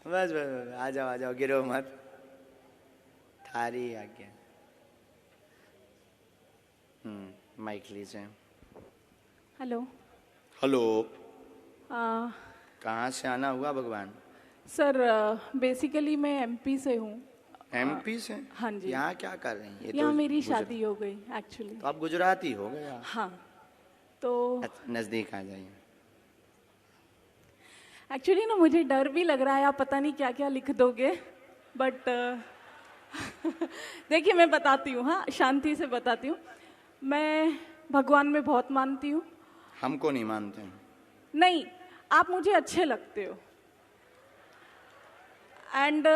बस बस बस, आ जाओ गिरो मत, थारी आज्ञा। माइक लीजिए। हेलो। हेलो। आ, कहाँ से आना हुआ भगवान? सर बेसिकली मैं एमपी से हूँ। एमपी से? हाँ जी। यहाँ क्या कर रही हैं? ये यहाँ तो मेरी शादी हो गई एक्चुअली। तो आप गुजराती हो गए आप? हाँ, तो नजदीक आ जाइए। एक्चुअली ना मुझे डर भी लग रहा है, आप पता नहीं क्या क्या लिख दोगे, बट देखिए मैं बताती हूँ, हाँ शांति से बताती हूँ। मैं भगवान में बहुत मानती हूँ। हमको नहीं मानते हैं। नहीं, आप मुझे अच्छे लगते हो एंड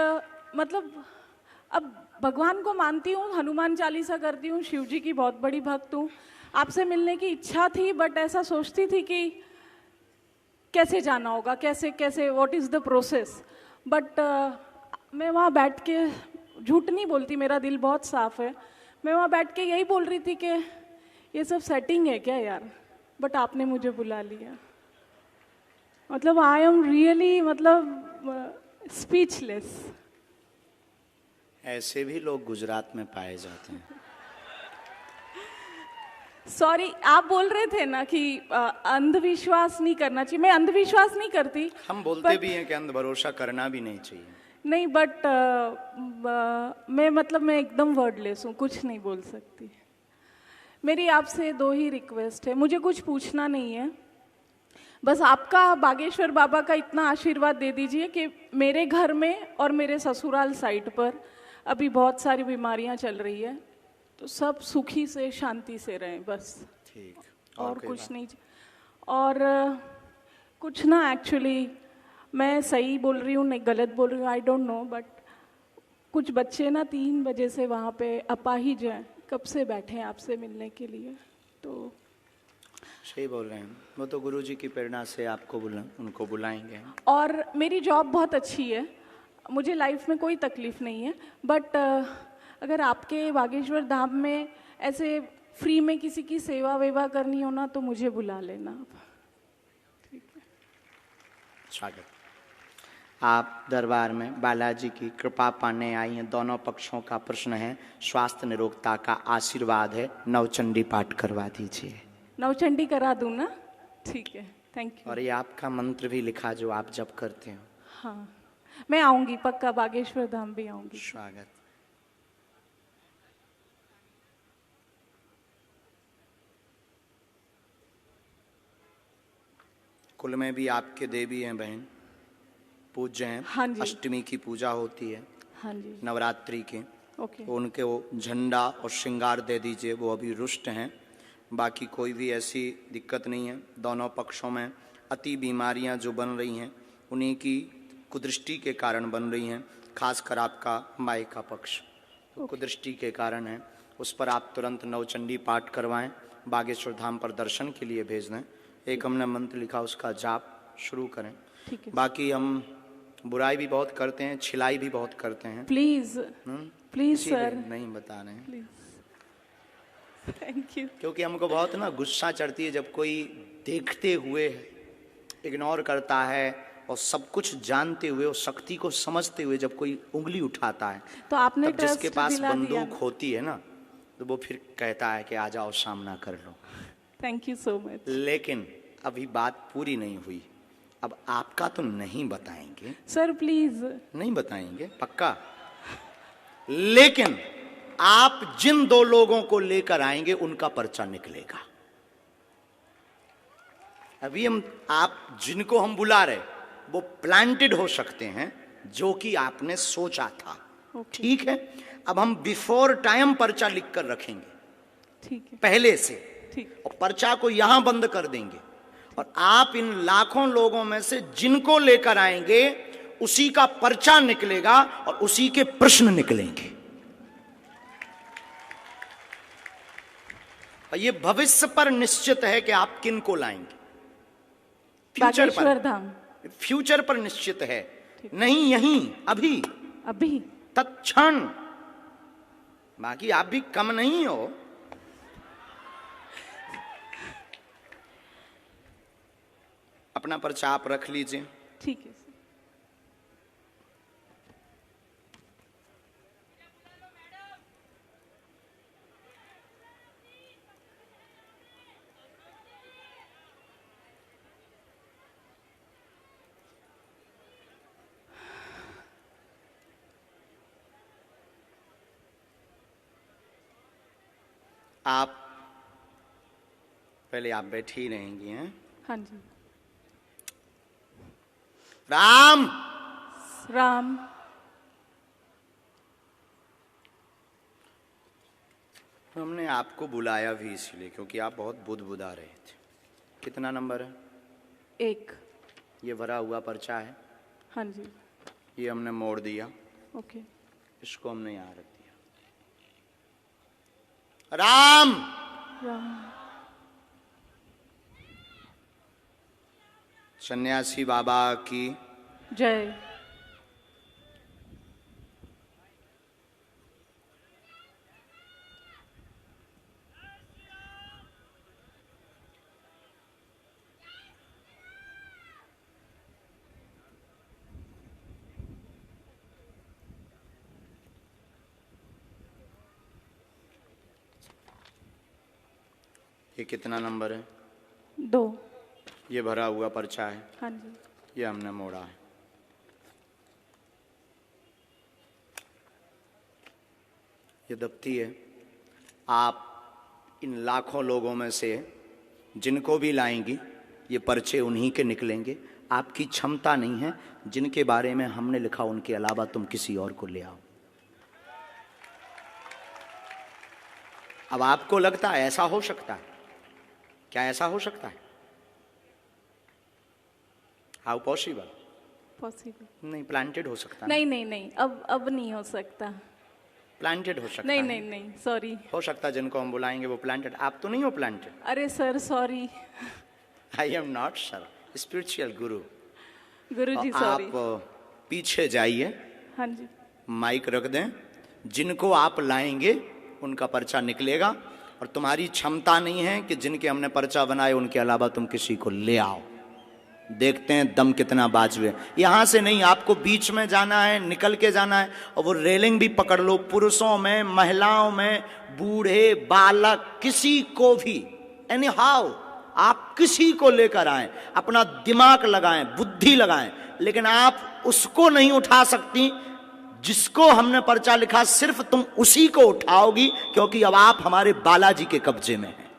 मतलब अब भगवान को मानती हूँ, हनुमान चालीसा करती हूँ, शिव जी की बहुत बड़ी भक्त हूँ। आपसे मिलने की इच्छा थी, बट ऐसा सोचती थी कि कैसे जाना होगा, कैसे कैसे what is the process. But मैं वहाँ बैठ के, झूठ नहीं बोलती, मेरा दिल बहुत साफ है। मैं वहाँ बैठ के यही बोल रही थी कि ये सब सेटिंग है क्या यार, बट आपने मुझे बुला लिया। मतलब आई एम रियली मतलब स्पीचलेस। ऐसे भी लोग गुजरात में पाए जाते हैं। सॉरी, आप बोल रहे थे ना कि अंधविश्वास नहीं करना चाहिए। मैं अंधविश्वास नहीं करती। हम बोलते भी हैं कि अंध भरोसा करना भी नहीं चाहिए। नहीं, बट मैं एकदम वर्डलेस हूँ, कुछ नहीं बोल सकती। मेरी आपसे दो ही रिक्वेस्ट है, मुझे कुछ पूछना नहीं है, बस आपका बागेश्वर बाबा का इतना आशीर्वाद दे दीजिए कि मेरे घर में और मेरे ससुराल साइड पर अभी बहुत सारी बीमारियां चल रही है, तो सब सुखी से शांति से रहें बस। ठीक। और कुछ नहीं। और कुछ ना, एक्चुअली मैं सही बोल रही हूँ नहीं गलत बोल रही हूँ, आई डोंट नो, बट कुछ बच्चे ना 3 बजे से वहाँ पे अपाहिज हैं, कब से बैठे हैं आपसे मिलने के लिए। तो सही बोल रहे हैं, वो तो गुरुजी की प्रेरणा से आपको उनको बुलाएंगे। और मेरी जॉब बहुत अच्छी है, मुझे लाइफ में कोई तकलीफ नहीं है, बट अगर आपके बागेश्वर धाम में ऐसे फ्री में किसी की सेवा वेवा करनी हो ना, तो मुझे बुला लेना आप। ठीक है। स्वागत। आप दरबार में बालाजी की कृपा पाने आई हैं। दोनों पक्षों का प्रश्न है, स्वास्थ्य निरोगता का आशीर्वाद है। नवचंडी पाठ करवा दीजिए। नवचंडी करा दूँ ना? ठीक है, थैंक यू। और ये आपका मंत्र भी लिखा जो आप जब करते हो। हाँ, मैं आऊँगी पक्का, बागेश्वर धाम भी आऊँगी। स्वागत। कुल में भी आपके देवी हैं बहन, पूज्य हैं। हाँ जी। अष्टमी की पूजा होती है। हाँ जी। नवरात्रि के। ओके। तो उनके वो झंडा और श्रृंगार दे दीजिए, वो अभी रुष्ट हैं। बाकी कोई भी ऐसी दिक्कत नहीं है। दोनों पक्षों में अति बीमारियां जो बन रही हैं, उन्हीं की कुदृष्टि के कारण बन रही हैं। खासकर आपका माई का पक्ष तो कुदृष्टि के कारण है। उस पर आप तुरंत नवचंडी पाठ करवाएं, बागेश्वर धाम पर दर्शन के लिए भेज दें। एक हमने मंत्र लिखा, उसका जाप शुरू करें। ठीक है। बाकी हम बुराई भी बहुत करते हैं, छिलाई भी बहुत करते हैं। प्लीज प्लीज सर, नहीं बता रहे हैं। Please, thank you. क्योंकि हमको बहुत ना गुस्सा चढ़ती है जब कोई देखते हुए इग्नोर करता है, और सब कुछ जानते हुए और शक्ति को समझते हुए जब कोई उंगली उठाता है, तो आपने तब जिसके पास दिला दिया। बंदूक होती है ना, तो वो फिर कहता है कि आ जाओ सामना कर लो। Thank you so much. लेकिन अभी बात पूरी नहीं हुई। अब आपका तो नहीं बताएंगे सर, प्लीज। नहीं बताएंगे पक्का, लेकिन आप जिन 2 लोगों को लेकर आएंगे उनका पर्चा निकलेगा। अभी आप जिनको हम बुला रहे वो प्लांटेड हो सकते हैं, जो कि आपने सोचा था। ठीक है। अब हम बिफोर टाइम पर्चा लिख कर रखेंगे, ठीक है, पहले से। ठीक। और पर्चा को यहां बंद कर देंगे, और आप इन लाखों लोगों में से जिनको लेकर आएंगे उसी का पर्चा निकलेगा और उसी के प्रश्न निकलेंगे। और ये भविष्य पर निश्चित है कि आप किन को लाएंगे। फ्यूचर पर, फ्यूचर पर निश्चित है, नहीं यहीं अभी अभी तत्क्षण। बाकी आप भी कम नहीं हो। अपना पर्चा आप रख लीजिए। ठीक है सर। आप पहले आप बैठी रहेंगी हैं। हाँ जी। राम राम। हमने आपको बुलाया भी इसलिए क्योंकि आप बहुत बुदबुदा रहे थे। कितना नंबर है? 1। ये भरा हुआ पर्चा है। हाँ जी। ये हमने मोड़ दिया। ओके। इसको हमने यहाँ रख दिया। राम राम। सन्यासी बाबा की जय। ये कितना नंबर है? 2। ये भरा हुआ पर्चा है। हाँ जी। ये हमने मोड़ा है। ये दफ्ती है। आप इन लाखों लोगों में से जिनको भी लाएंगी ये पर्चे उन्हीं के निकलेंगे। आपकी क्षमता नहीं है। जिनके बारे में हमने लिखा उनके अलावा तुम किसी और को ले आओ। अब आपको लगता है ऐसा हो सकता है? क्या ऐसा हो सकता है? How possible? पॉसिबल नहीं, प्लांटेड हो सकता है। नहीं नहीं नहीं, अब नहीं हो सकता। प्लांटेड हो सकता नहीं है। नहीं नहीं, सॉरी। हो सकता है जिनको हम बुलाएंगे वो प्लांटेड। आप तो नहीं हो प्लांटेड। अरे sir sorry. I am not sir, spiritual Guru. Guruji sorry. आप पीछे जाइए। हाँ जी। माइक रख दें। जिनको आप लाएंगे उनका पर्चा निकलेगा और तुम्हारी क्षमता नहीं है कि जिनके हमने पर्चा बनाए उनके अलावा तुम किसी को ले आओ। देखते हैं दम कितना बाजू है। यहां से नहीं, आपको बीच में जाना है, निकल के जाना है। और वो रेलिंग भी पकड़ लो। पुरुषों में, महिलाओं में, बूढ़े, बालक, किसी को भी, एनी हाउ आप किसी को लेकर आए, अपना दिमाग लगाएं, बुद्धि लगाएं, लेकिन आप उसको नहीं उठा सकती जिसको हमने पर्चा लिखा। सिर्फ तुम उसी को उठाओगी क्योंकि अब आप हमारे बालाजी के कब्जे में हैं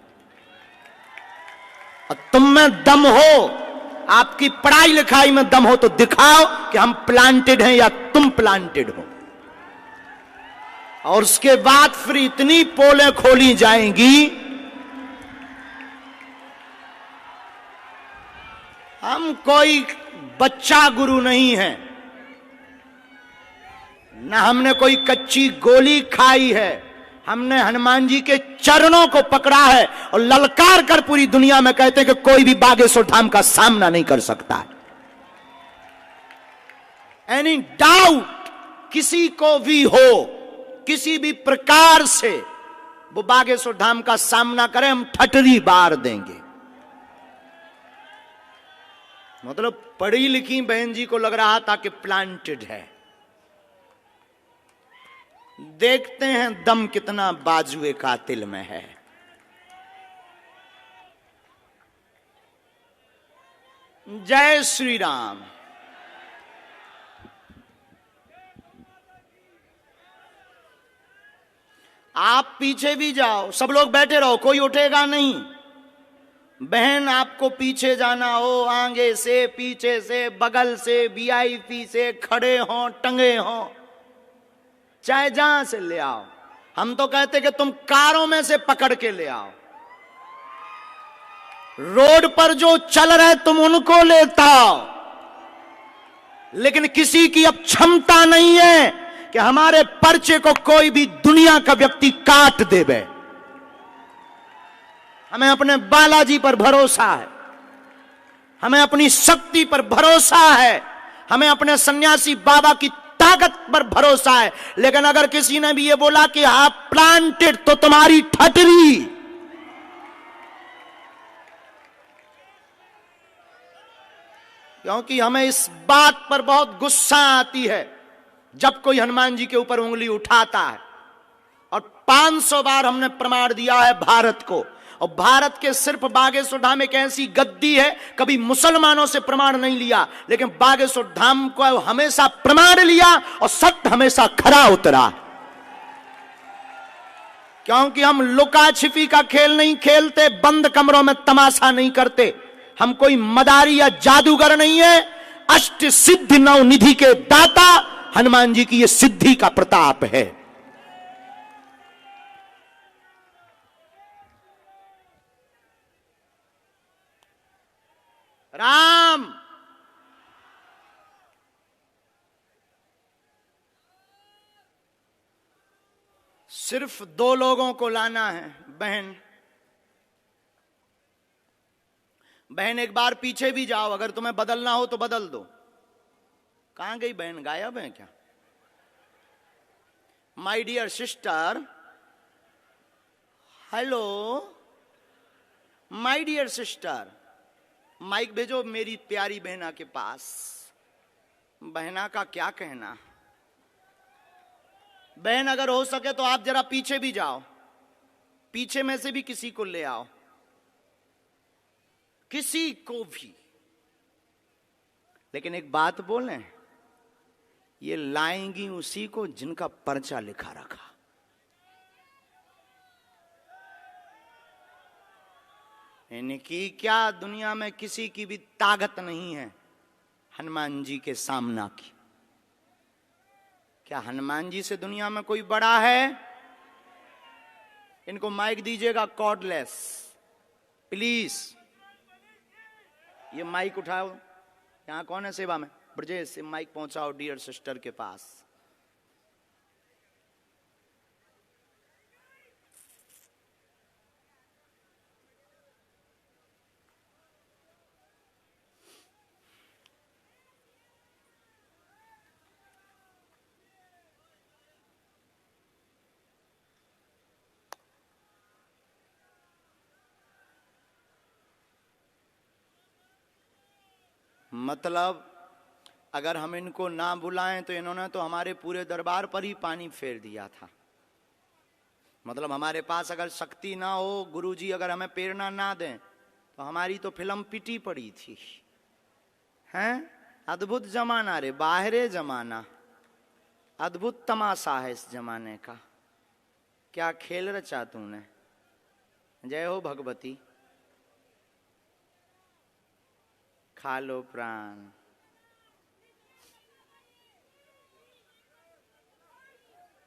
और तुम में दम हो, आपकी पढ़ाई लिखाई में दम हो तो दिखाओ कि हम प्लांटेड हैं या तुम प्लांटेड हो। और उसके बाद फिर इतनी पोलें खोली जाएंगी। हम कोई बच्चा गुरु नहीं है, न हमने कोई कच्ची गोली खाई है। हमने हनुमान जी के चरणों को पकड़ा है और ललकार कर पूरी दुनिया में कहते हैं कि कोई भी बागेश्वर धाम का सामना नहीं कर सकता है। एनी डाउट किसी को भी हो, किसी भी प्रकार से वो बागेश्वर धाम का सामना करे, हम ठटरी बार देंगे। मतलब पढ़ी लिखी बहन जी को लग रहा था कि प्लांटेड है। देखते हैं दम कितना बाजुए कातिल में है। जय श्री राम। आप पीछे भी जाओ, सब लोग बैठे रहो, कोई उठेगा नहीं। बहन आपको पीछे जाना हो, आगे से, पीछे से, बगल से, वीआईपी से, खड़े हो, टंगे हो, चाहे जहां से ले आओ। हम तो कहते कि तुम कारों में से पकड़ के ले आओ। रोड पर जो चल रहे तुम उनको लेता आओ। लेकिन किसी की अब क्षमता नहीं है कि हमारे पर्चे को कोई भी दुनिया का व्यक्ति काट देवे। हमें अपने बालाजी पर भरोसा है, हमें अपनी शक्ति पर भरोसा है, हमें अपने सन्यासी बाबा की ताकत पर भरोसा है। लेकिन अगर किसी ने भी ये बोला कि आप प्लांटेड, तो तुम्हारी ठटरी। क्योंकि हमें इस बात पर बहुत गुस्सा आती है जब कोई हनुमान जी के ऊपर उंगली उठाता है। और 500 बार हमने प्रमाण दिया है भारत को। और भारत के सिर्फ बागेश्वर धाम एक ऐसी गद्दी है, कभी मुसलमानों से प्रमाण नहीं लिया, लेकिन बागेश्वर धाम को हमेशा प्रमाण लिया और सत्य हमेशा खरा उतरा। क्योंकि हम लुका छिपी का खेल नहीं खेलते, बंद कमरों में तमाशा नहीं करते, हम कोई मदारी या जादूगर नहीं है। अष्ट सिद्धि नव निधि के दाता हनुमान जी की ये सिद्धि का प्रताप है। राम सिर्फ दो लोगों को लाना है। बहन बहन एक बार पीछे भी जाओ, अगर तुम्हें बदलना हो तो बदल दो। कहां गई बहन, गायब है क्या? My dear sister, hello my dear sister, mic भेजो मेरी प्यारी बहना के पास। बहना का क्या कहना? बहन अगर हो सके तो आप जरा पीछे भी जाओ, पीछे में से भी किसी को ले आओ, किसी को भी। लेकिन एक बात बोलें, ये लाएंगी उसी को जिनका पर्चा लिखा रखा। इनकी क्या दुनिया में किसी की भी ताकत नहीं है हनुमान जी के सामना की। क्या हनुमान जी से दुनिया में कोई बड़ा है? इनको माइक दीजिएगा कॉर्डलेस प्लीज। ये माइक उठाओ, यहां कौन है सेवा में? ब्रजेश से माइक पहुंचाओ डियर सिस्टर के पास। मतलब अगर हम इनको ना बुलाएं तो इन्होंने तो हमारे पूरे दरबार पर ही पानी फेर दिया था। मतलब हमारे पास अगर शक्ति ना हो, गुरुजी अगर हमें प्रेरणा ना दें तो हमारी तो फिल्म पिटी पड़ी थी। हैं? अद्भुत जमाना रे, बाहरे जमाना, अद्भुत तमाशा है इस जमाने का। क्या खेल रचा तूने। जय हो भगवती। खा लो प्राण।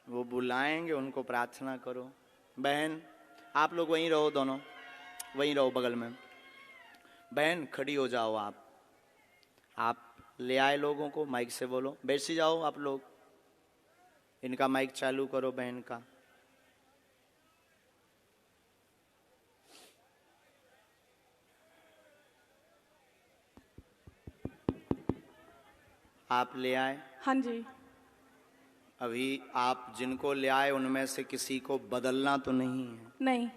वो बुलाएंगे, उनको प्रार्थना करो। बहन आप लोग वहीं रहो, दोनों वहीं रहो बगल में। बहन खड़ी हो जाओ। आप ले आए लोगों को, माइक से बोलो। बैठ जाओ आप लोग, इनका माइक चालू करो बहन का। आप ले आए? हाँ जी। अभी आप जिनको ले आए उनमें से किसी को बदलना तो नहीं है? नहीं।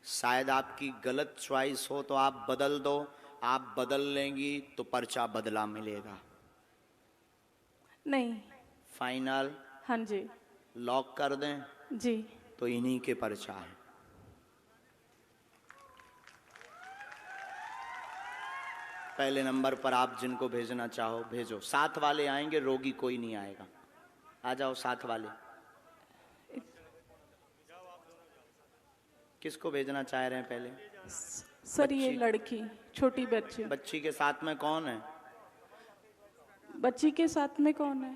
शायद आपकी गलत चॉइस हो तो आप बदल दो। आप बदल लेंगी तो पर्चा बदला मिलेगा। नहीं। फाइनल? हाँ जी। लॉक कर दें? जी। तो इन्हीं के पर्चा है। पहले नंबर पर आप जिनको भेजना चाहो भेजो। साथ वाले आएंगे, रोगी कोई नहीं आएगा। आ जाओ साथ वाले। किसको भेजना चाह रहे हैं पहले? सर ये लड़की, छोटी बच्ची। बच्ची के साथ में कौन है? बच्ची के साथ में कौन है?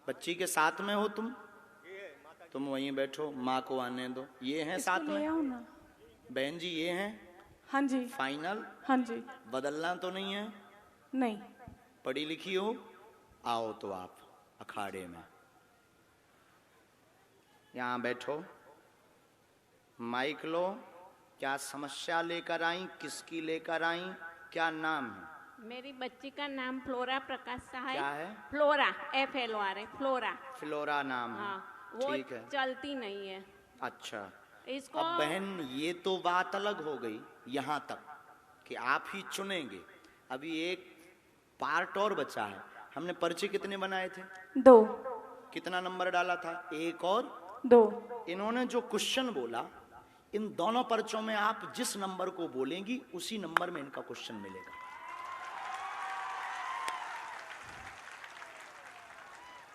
बच्ची के साथ में हो तुम वहीं बैठो, माँ को आने दो। ये हैं साथ में? ना। बहन जी ये हैं? हाँ जी। फाइनल? हाँ जी। बदलना तो नहीं है? नहीं। पढ़ी लिखी हो? आओ तो आप अखाड़े में यहाँ बैठो। माइक लो। क्या समस्या लेकर आई, किसकी लेकर आई, क्या नाम है? मेरी बच्ची का नाम फ्लोरा प्रकाश है। क्या है? Flora, FLORA, flora. फ्लोरा नाम है। हाँ, वो ठीक है। चलती नहीं है। अच्छा। इसको अब बहन ये तो बात अलग हो गई यहाँ तक कि आप ही चुनेंगे। अभी एक पार्ट और बचा है। हमने पर्चे कितने बनाए थे? 2। कितना नंबर डाला था? 1 और 2। इन्होंने जो क्वेश्चन बोला, इन दोनों पर्चों में आप जिस नंबर को बोलेंगी उसी नंबर में इनका क्वेश्चन मिलेगा।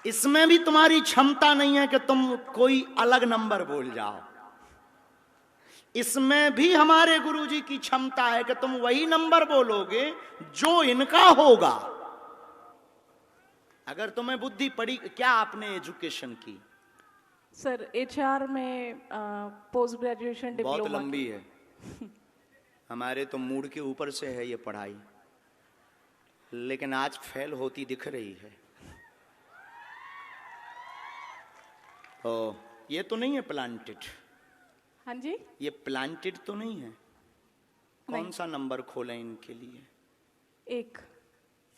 इसमें भी तुम्हारी क्षमता नहीं है कि तुम कोई अलग नंबर बोल जाओ। इसमें भी हमारे गुरुजी की क्षमता है कि तुम वही नंबर बोलोगे जो इनका होगा। अगर तुम्हें बुद्धि पड़ी। क्या आपने एजुकेशन की? सर एचआर में पोस्ट ग्रेजुएशन बहुत डिप्लोमा। लंबी है। हमारे तो मूड के ऊपर से है ये पढ़ाई, लेकिन आज फेल होती दिख रही है। तो ये तो नहीं है प्लांटेड? हाँ जी। ये प्लांटेड तो नहीं है? कौन नहीं। सा नंबर खोलें इनके लिए? 1।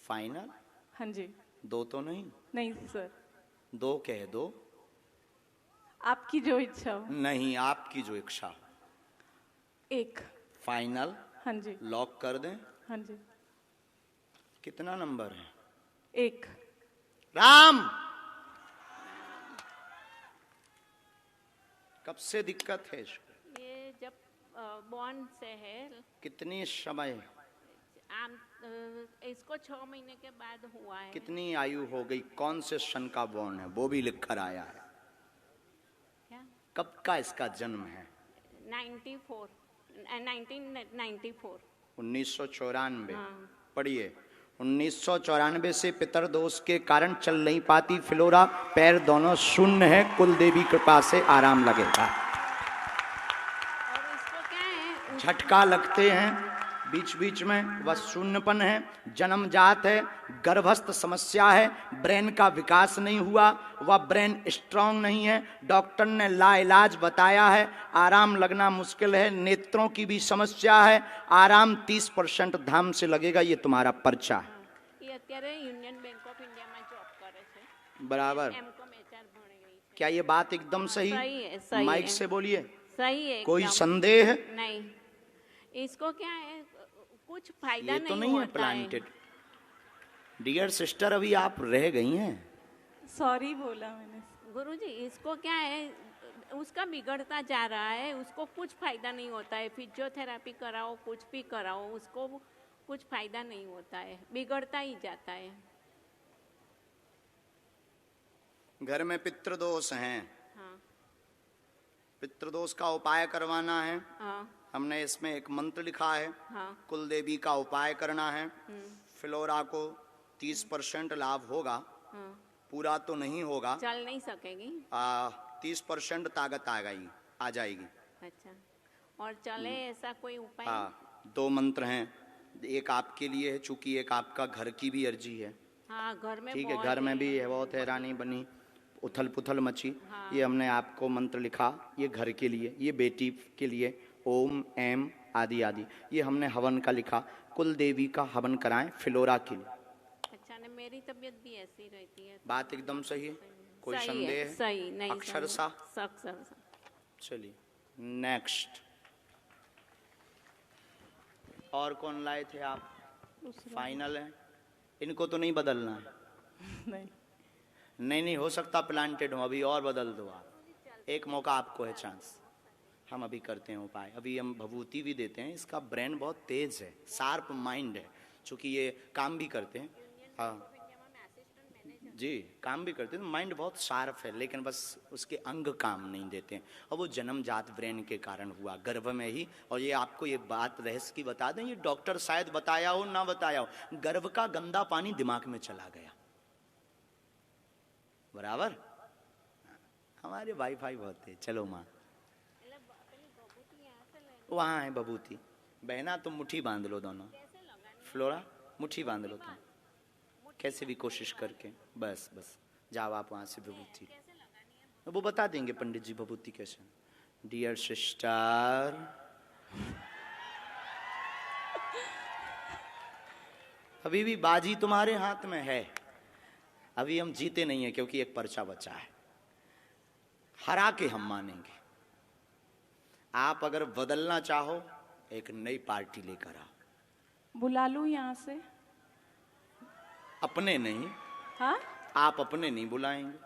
फाइनल? हाँ जी। 2 तो नहीं? नहीं सर, 2 कह दो। आपकी जो इच्छा हो। नहीं, आपकी जो इच्छा हो। 1। फाइनल? हाँ जी। लॉक कर दें? हाँ जी। कितना नंबर है? 1। राम, कब से दिक्कत है इसको? ये जब बॉर्न से है। कितनी समय? आम इसको 6 महीने के बाद हुआ है। कितनी आयु हो गई? कौन से सन का बॉर्न है वो भी लिख कर आया है। क्या? कब का इसका जन्म है? 1994। 1994। हाँ। पढ़िए। 1994 से पितर दोष के कारण चल नहीं पाती फ्लोरा, पैर दोनों शून्य है, कुल देवी कृपा से आराम लगेगा। और इसको क्या है? झटका लगते हैं बीच बीच में, वह शून्यपन है, जन्मजात है, गर्भस्थ समस्या है, ब्रेन का विकास नहीं हुआ, वह ब्रेन स्ट्रांग नहीं है, डॉक्टर ने लाइलाज बताया है, आराम लगना मुश्किल है, नेत्रों की भी समस्या है, आराम 30% धाम से लगेगा। ये तुम्हारा पर्चा है। ये અત્યારે યુનિયન બેંક ઓફ ઇન્ડિયામાં જોબ કરે છે। बराबर। એમકોમ એચઆર ભણી રહી છે। क्या ये बात एकदम सही? सही है, सही माइक है। से बोलिए। सही है कोई एकदम। संदेह? नहीं। इसको क्या है, कुछ फायदा ये तो नहीं है होता प्लांटेड। डियर सिस्टर, अभी आप रह गई हैं। सॉरी बोला मैंने। गुरुजी, इसको क्या है, उसका बिगड़ता जा रहा है, उसको कुछ फायदा नहीं होता है। फिजियोथेरापी कराओ, कुछ भी कराओ, उसको कुछ फायदा नहीं होता है, बिगड़ता ही जाता है। घर में पितृदोष हैं, हाँ। पितृदोष का उपाय करवाना है। हाँ। हमने इसमें एक मंत्र लिखा है, हाँ। कुल देवी का उपाय करना है। फ्लोरा को 30% लाभ होगा, हाँ। पूरा तो नहीं होगा। चल नहीं सकेगी। 30% ताकत आ जाएगी। अच्छा। और चले ऐसा कोई उपाय? हाँ, 2 मंत्र हैं, एक आपके लिए है, चूंकि एक आपका घर की भी अर्जी है। हाँ, घर में ठीक है, बहुत घर में भी है, बहुत हैरानी बनी, उथल पुथल मची। हाँ। ये हमने आपको मंत्र लिखा, ये घर के लिए, ये बेटी के लिए, ओम एम आदि आदि। ये हमने हवन का लिखा, कुल देवी का हवन कराएं फ्लोरा के लिए। अच्छा, ने मेरी तबीयत भी ऐसी रहती है। बात एकदम सही है, कोई सही संदेह है, है? सही नहीं। अक्षर सही। सा। अक्षर सा। चलिए नेक्स्ट। और कौन लाए थे आप? फाइनल है, इनको तो नहीं बदलना है। नहीं। नहीं, हो सकता प्लांटेड हो, अभी और बदल दो आप। एक मौका आपको है, चांस। हम अभी करते हैं उपाय, अभी हम भभूति भी देते हैं। इसका ब्रेन बहुत तेज है, शार्प माइंड है, चूंकि ये काम भी करते हैं। हाँ जी, काम भी करते हैं, माइंड बहुत शार्प है, लेकिन बस उसके अंग काम नहीं देते हैं, और वो जन्मजात ब्रेन के कारण हुआ, गर्भ में ही। और ये आपको ये बात रहस्य की बता दें, ये डॉक्टर शायद बताया हो ना बताया हो, गर्भ का गंदा पानी दिमाग में चला गया। बराबर। हमारे वाईफाई बहुत है। चलो माँ, वहाँ है बबूती। बहना तुम मुट्ठी बांध लो दोनों। फ्लोरा मुट्ठी बांध लो तुम, कैसे भी कोशिश करके। बस बस जाओ आप वहाँ से विभूति, वो बता देंगे पंडित जी विभूति कैसे। डियर सिस्टर, अभी भी बाजी तुम्हारे हाथ में है। अभी हम जीते नहीं है, क्योंकि एक पर्चा बचा है, हरा के हम मानेंगे। आप अगर बदलना चाहो, एक नई पार्टी लेकर आओ। बुला लूं यहाँ से? अपने नहीं। हाँ? आप अपने नहीं बुलाएंगे,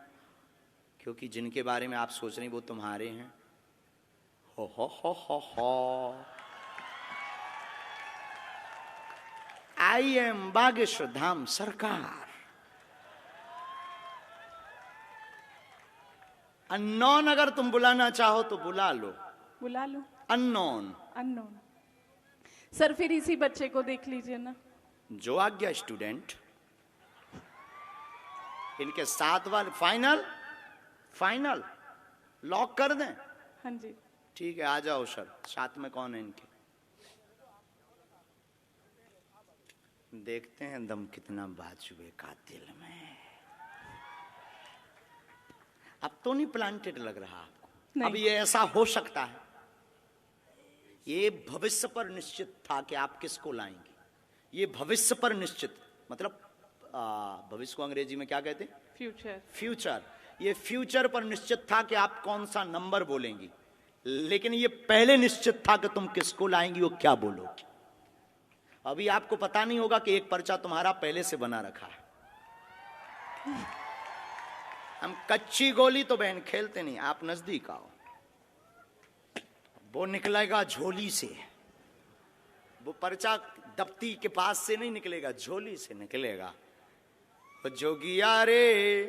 क्योंकि जिनके बारे में आप सोच रहे हैं वो तुम्हारे हैं। हो। आई एम बागेश्वर धाम सरकार। अननोन अगर तुम बुलाना चाहो तो बुला लो, बुला लो। अननोन। अननोन। सर फिर इसी बच्चे को देख लीजिए ना। जो आज्ञा स्टूडेंट। इनके 7 बार फाइनल, फाइनल लॉक कर दें। हाँ जी। ठीक है, आ जाओ सर। साथ में कौन है इनके? देखते हैं दम कितना बाजुए का दिल में। अब तो नहीं प्लांटेड लग रहा आपको? नहीं। अब ये ऐसा हो सकता है, ये भविष्य पर निश्चित था कि आप किसको लाएंगे। ये भविष्य पर निश्चित, मतलब भविष्य को अंग्रेजी में क्या कहते हैं? फ्यूचर। फ्यूचर। ये फ्यूचर पर निश्चित था कि आप कौन सा नंबर बोलेंगी, लेकिन ये पहले निश्चित था कि तुम किसको लाएंगी और क्या बोलोगी। अभी आपको पता नहीं होगा कि एक पर्चा तुम्हारा पहले से बना रखा है। हम कच्ची गोली तो बहन खेलते नहीं, आप नजदीक आओ। वो निकलेगा झोली से, वो पर्चा दफ्ती के पास से नहीं निकलेगा, झोली से निकलेगा। वो जोगिया रे,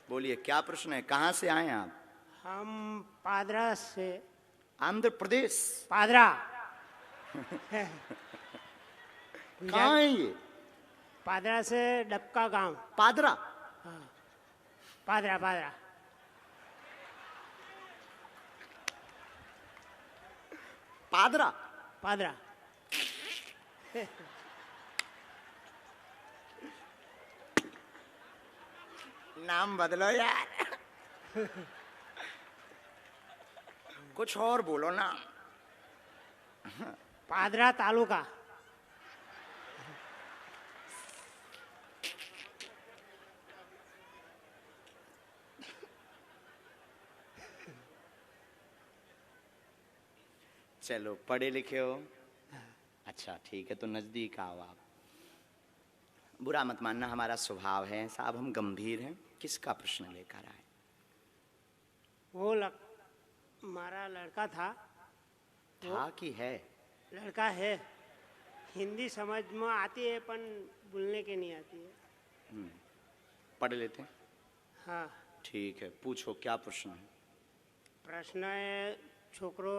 बोलिए क्या प्रश्न है, कहां से आए आप? हम पादरा से। आंध्र प्रदेश? पादरा। कहाँ है ये? पादरा से डबका गांव। पादरा? हाँ, पादरा पादरा। पादरा? पादरा। नाम बदलो यार। कुछ और बोलो ना। पादरा तालुका। चलो पढ़े लिखे हो, अच्छा ठीक है, तो नजदीक आओ आप। बुरा मत मानना, हमारा स्वभाव है साहब, हम गंभीर हैं। किसका प्रश्न लेकर आए? वो हमारा लड़का था। था कि है? लड़का है। हिंदी समझ में आती है पर बोलने के नहीं आती है। पढ़ लेते हैं। हाँ। ठीक है, पूछो क्या प्रश्न है। प्रश्न है, छोकरो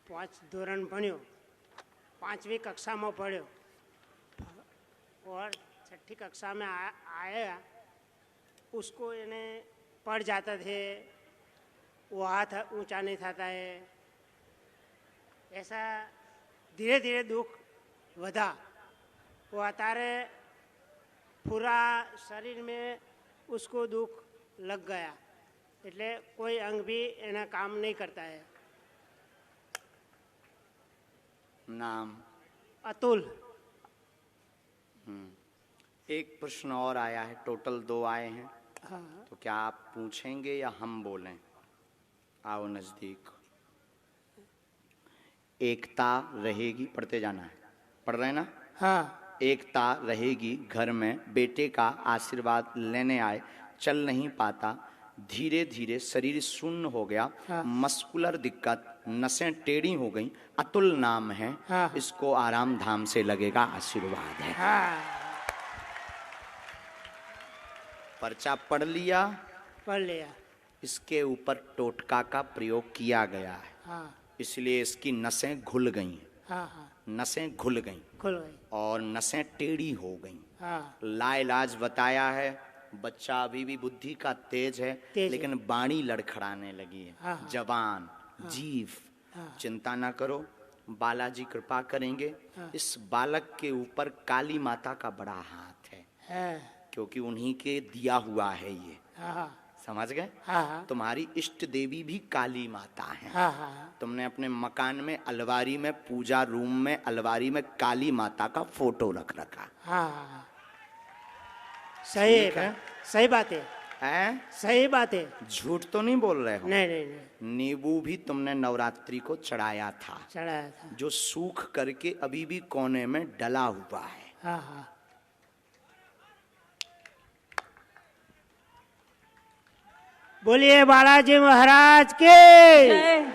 5 ધોરણ ભણ્યો, 5वीं कक्षा में पढ़ो और 6ठी कक्षा में आया, उसको इन्हें पढ़ जाता थे, वो हाथ ऊंचा नहीं था है, ऐसा धीरे धीरे दुख वधा। वो अतारे पूरा शरीर में उसको दुख लग गया, એટલે कोई अंग भी एना काम नहीं करता है। नाम? अतुल। एक प्रश्न और आया है, टोटल 2 आए हैं। हाँ। तो क्या आप पूछेंगे या हम बोलें? आओ नजदीक। एकता रहेगी, पढ़ते जाना है, पढ़ रहे हैं ना? हाँ। एकता रहेगी घर में, बेटे का आशीर्वाद लेने आए, चल नहीं पाता, धीरे धीरे शरीर शून्य हो गया। हाँ। मस्कुलर दिक्कत, नसें टेढ़ी हो गई, अतुल नाम है। हाँ। इसको आराम धाम से लगेगा, आशीर्वाद है। हाँ। पर्चा पढ़ लिया, पढ़ लिया। इसके ऊपर टोटका का प्रयोग किया गया है। हाँ। इसलिए इसकी नसें घुल गई, हाँ। हाँ, नसें घुल गई खुल गई। और नसें टेढ़ी हो गई। हाँ। लाइलाज बताया है, बच्चा अभी भी बुद्धि का तेज है, तेज लेकिन बाणी लड़खड़ाने लगी है। हाँ, हाँ। जवान, जीव, हाँ। चिंता ना करो, बालाजी कृपा करेंगे। हाँ। इस बालक के ऊपर काली माता का बड़ा हाथ है, क्योंकि उन्हीं के दिया हुआ है ये। हाँ। समझ गए? हाँ। तुम्हारी इष्ट देवी भी काली माता है। हाँ। हाँ। तुमने अपने मकान में अलमारी में, पूजा रूम में अलमारी में काली माता का फोटो रख रखा हाँ। सही ठीक है। है, सही बात है। है? सही बात है। झूठ तो नहीं बोल रहे हो? नहीं नहीं नहीं, नींबू भी तुमने नवरात्रि को चढ़ाया था, चढ़ाया था। जो सूख करके अभी भी कोने में डला हुआ है। हाँ। हाँ। बोलिए बालाजी महाराज के। जय।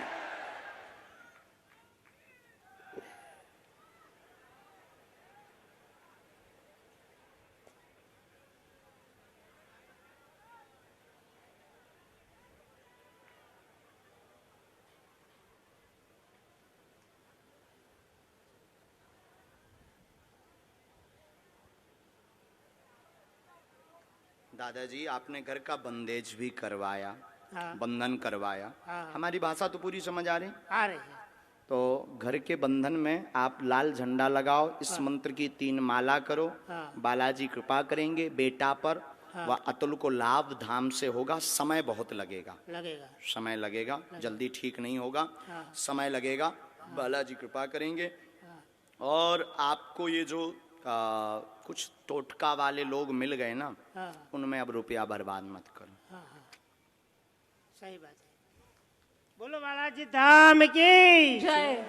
दादाजी आपने घर का बंदेज भी करवाया, हाँ। बंधन करवाया। हाँ। हमारी भाषा तो पूरी समझ आ रही। आ रही है। तो घर के बंधन में आप लाल झंडा लगाओ, इस मंत्र की 3 माला करो, हाँ। बालाजी कृपा करेंगे बेटा पर, हाँ। वह अतुल को लाभ धाम से होगा। समय बहुत लगेगा, लगेगा। समय लगेगा, जल्दी ठीक नहीं होगा, हाँ। समय लगेगा। बालाजी कृपा करेंगे। और आपको ये जो कुछ टोटका वाले लोग मिल गए ना, हाँ। उनमें अब रुपया बर्बाद मत करो। हाँ हाँ, सही बात है। बोलो बालाजी धाम की जय।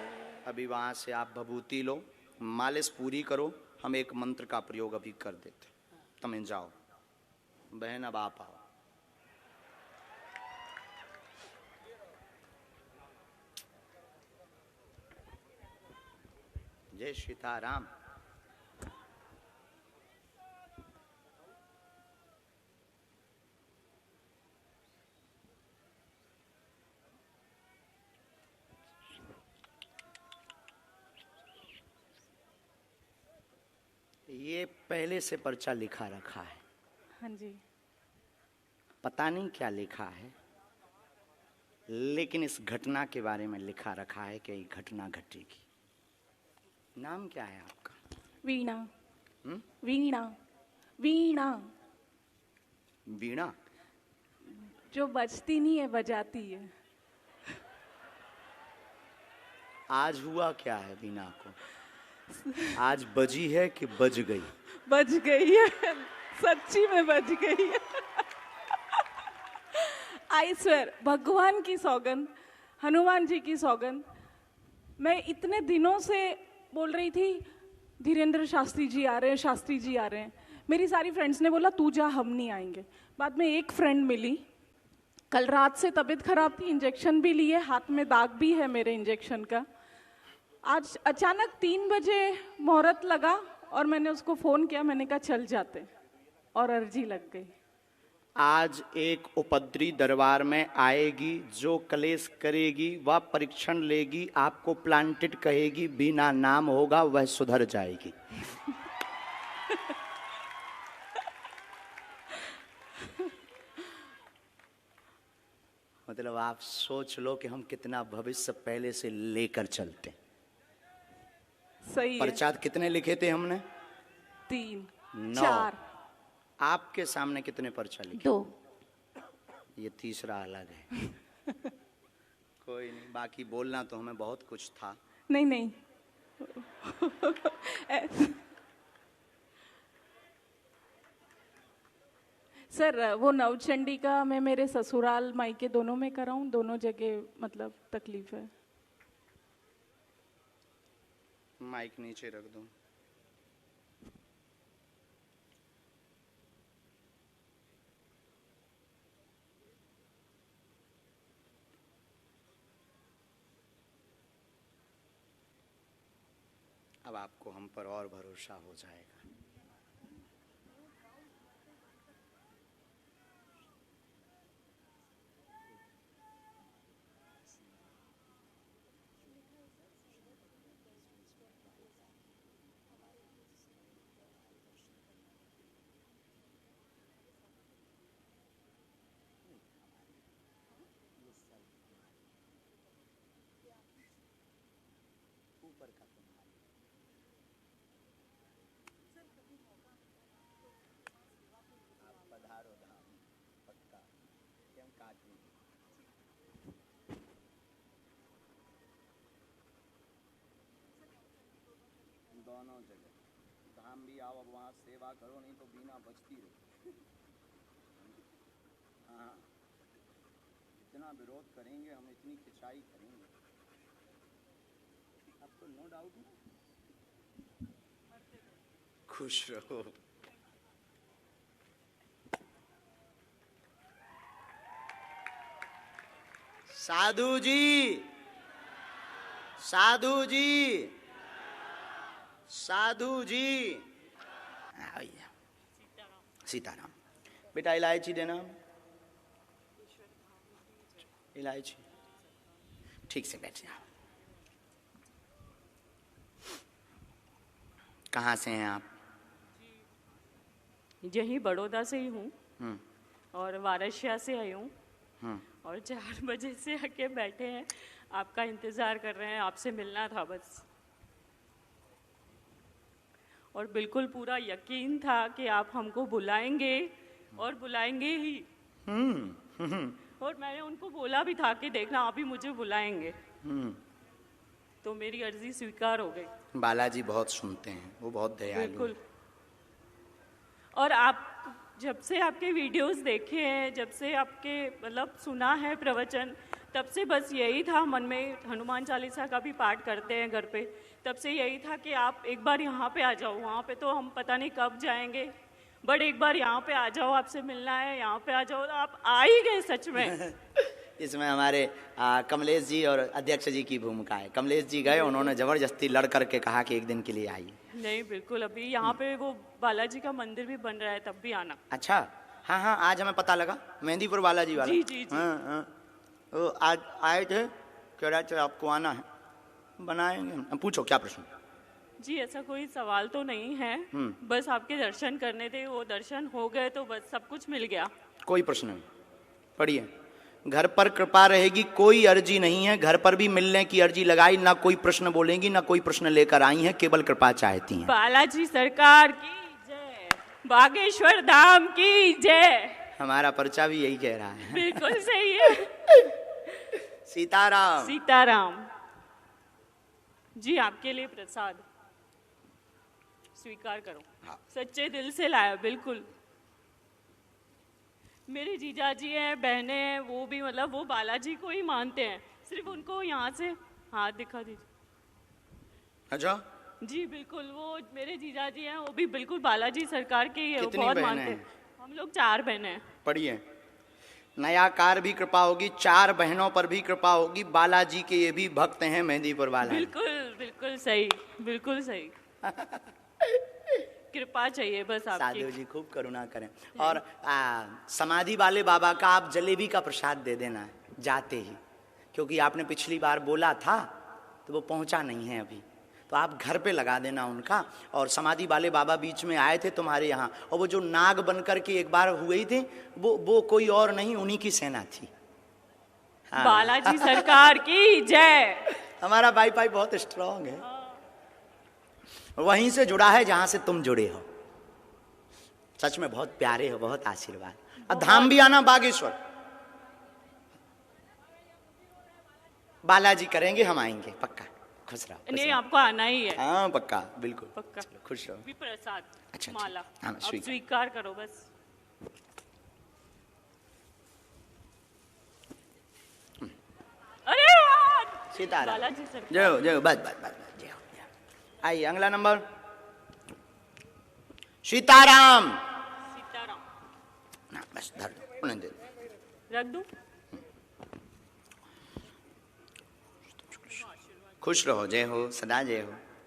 अभी वहां से आप भभूति लो, मालिश पूरी करो, हम एक मंत्र का प्रयोग अभी कर देते। तुम जाओ बहन, अब आप आओ। जय सीताराम। ये पहले से पर्चा लिखा रखा है, हाँ जी। पता नहीं क्या लिखा है, लेकिन इस घटना के बारे में लिखा रखा है कि ये घटना घटेगी। नाम क्या है आपका? वीणा। हम्म? वीणा। वीणा वीणा। जो बजती नहीं है, बजाती है। आज हुआ क्या है वीणा को? आज बजी है कि बज गई? बज गई है, सच्ची में बज गई है। आई स्वेर, भगवान की सौगंध, हनुमान जी की सौगंध। मैं इतने दिनों से बोल रही थी धीरेन्द्र शास्त्री जी आ रहे हैं, शास्त्री जी आ रहे हैं। मेरी सारी फ्रेंड्स ने बोला तू जा, हम नहीं आएंगे। बाद में एक फ्रेंड मिली, कल रात से तबीयत खराब थी, इंजेक्शन भी लिए, हाथ में दाग भी है मेरे इंजेक्शन का। आज अचानक 3 बजे मुहूर्त लगा और मैंने उसको फोन किया, मैंने कहा चल जाते, और अर्जी लग गई। आज एक उपद्री दरबार में आएगी, जो कलेश करेगी वह परीक्षण लेगी, आपको प्लांटेड कहेगी, बिना नाम होगा वह सुधर जाएगी। मतलब आप सोच लो कि हम कितना भविष्य पहले से लेकर चलते। सही है। पर्चा कितने लिखे थे हमने? 3 9। 4 आपके सामने कितने पर्चा लिखे? 2। ये तीसरा अलग है। कोई नहीं, बाकी बोलना तो हमें बहुत कुछ था। नहीं नहीं। सर वो नवचंडी का मैं मेरे ससुराल मायके दोनों में कराऊं, दोनों जगह मतलब तकलीफ है। माइक नीचे रख दो। अब आपको हम पर और भरोसा हो जाएगा। ऊपर का आप पधारो धाम, पक्का हम काट लेंगे। दोनों जगह धाम भी आओ, अब वहाँ सेवा करो, नहीं तो बिना बचती रहो। हाँ, इतना विरोध करेंगे हम, इतनी खिंचाई करेंगे, अब तो नो डाउट ना। खुश रहो। साधु जी, साधु जी, साधु जी। भैया सीताराम। बेटा इलायची देना, इलायची। ठीक से बैठ जाओ। कहाँ से हैं आप? यही बड़ौदा से ही हूँ। और वाराणसी से आई हूँ और 4 बजे से आके बैठे हैं, आपका इंतज़ार कर रहे हैं, आपसे मिलना था बस। और बिल्कुल पूरा यकीन था कि आप हमको बुलाएंगे और बुलाएंगे ही। और मैंने उनको बोला भी था कि देखना आप ही मुझे बुलाएंगे। तो मेरी अर्जी स्वीकार हो गई। बालाजी बहुत सुनते हैं, वो बहुत दयालु हैं। बिल्कुल। और आप जब से आपके वीडियोस देखे हैं, जब से आपके मतलब सुना है प्रवचन, तब से बस यही था मन में। हनुमान चालीसा का भी पाठ करते हैं घर पे, तब से यही था कि आप एक बार यहाँ पे आ जाओ। वहाँ पे तो हम पता नहीं कब जाएंगे, बट एक बार यहाँ पे आ जाओ, आपसे मिलना है, यहाँ पे आ जाओ। तो आप आ ही गए सच में। इसमें हमारे कमलेश जी और अध्यक्ष जी की भूमिका है। कमलेश जी गए, उन्होंने जबरदस्ती लड़ करके कहा कि एक दिन के लिए आइए। नहीं बिल्कुल, अभी यहाँ पे वो बालाजी का मंदिर भी बन रहा है, तब भी आना। अच्छा, हाँ हाँ, आज हमें पता लगा, मेहंदीपुर बालाजी वाला। जी जी जी। हाँ हाँ, वो आज आए थे, कह रहे थे आपको आना है, बनाएंगे। पूछो क्या प्रश्न। जी ऐसा कोई सवाल तो नहीं है, बस आपके दर्शन करने थे, वो दर्शन हो गए तो बस सब कुछ मिल गया। कोई प्रश्न नहीं, पढ़िए। घर पर कृपा रहेगी, कोई अर्जी नहीं है। घर पर भी मिलने की अर्जी लगाई, ना कोई प्रश्न बोलेंगी, ना कोई प्रश्न लेकर आई हैं, केवल कृपा चाहती हैं। बालाजी सरकार की जय, बागेश्वर धाम की जय। हमारा पर्चा भी यही कह रहा है। बिल्कुल सही है। सीताराम। सीताराम जी, आपके लिए प्रसाद स्वीकार करो। हाँ। सच्चे दिल से लाया, बिल्कुल। मेरे जीजा जी हैं, बहनें हैं, वो भी मतलब वो बालाजी को ही मानते हैं। सिर्फ उनको यहाँ से हाथ दिखा दीजिए। अच्छा, जी बिल्कुल, वो मेरे जीजा जी हैं, वो भी बिल्कुल बालाजी सरकार के ही है, वो कितनी बहुत बहनें मानते हैं? हैं। हम लोग 4 बहनें हैं। पढ़िए। नया कार भी कृपा होगी, 4 बहनों पर भी कृपा होगी। बालाजी के ये भी भक्त हैं, मेहंदीपुर बालाजी। बिल्कुल बिल्कुल सही, बिल्कुल सही। कृपा चाहिए बस आपकी। साधु जी खूब करुणा करें। और समाधि वाले बाबा का आप जलेबी का प्रसाद दे देना जाते ही, क्योंकि आपने पिछली बार बोला था तो वो पहुंचा नहीं है अभी, तो आप घर पे लगा देना उनका। और समाधि वाले बाबा बीच में आए थे तुम्हारे यहाँ, और वो जो नाग बन करके एक बार हुए थे, वो कोई और नहीं, उन्हीं की सेना थी। हाँ। बालाजी सरकार की जय। हमारा वाईफाई बहुत स्ट्रांग है, वहीं से जुड़ा है जहां से तुम जुड़े हो। सच में बहुत प्यारे हो, बहुत आशीर्वाद। अब धाम भी आना बागेश्वर, बालाजी करेंगे, हम आएंगे पक्का। खुश रहो। नहीं, आपको आना ही है। हाँ पक्का, बिल्कुल पक्का। चलो, खुश रहो। भी प्रसाद। अच्छा, माला हाँ, अब स्वीकार। स्वीकार करो बस। अरे वाह! सीताराम। बालाजी सरकार। जय हो, जय हो, बस बस बस, जय हो, जय हो। आइए अगला नंबर। सीताराम। सीताराम ना बस धर दो, उन्हें दे दो। रख दूं? खुश रहो, जय हो, सदा जय हो।